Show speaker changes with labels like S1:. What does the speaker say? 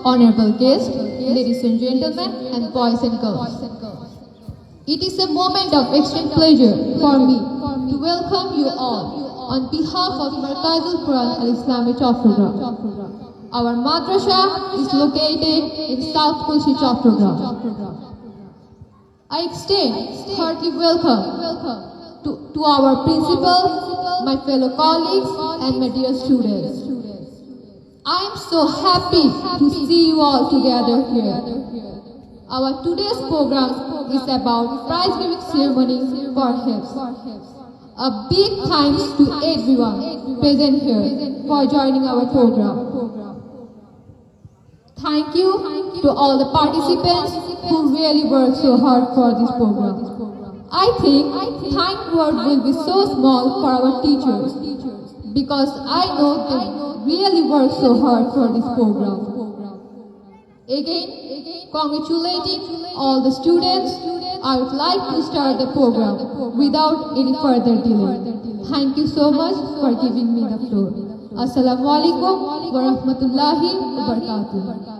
S1: Honorable guests, ladies and gentlemen, and boys and girls. It is a moment of extreme pleasure for me to welcome you all on behalf of Markazul Quran Al-Islami Chattogram. Our madrasa is located in South Kulshi Chattogram. I extend hearty welcome to our principal, my fellow colleagues, and my dear students. I am so happy to see you all together here. Our today's program is about prize giving ceremony for HIFZ. A big thanks to everyone present here for joining our program. Thank you to all the participants who really worked so hard for this program. I think thank word will be so small for our teachers because I know they really worked so hard for this program. Again, congratulating all the students, I would like to start the program without any further delay. Thank you so much for giving me the floor. Assalamu alaikum wa rahmatullahi wa barakatuh.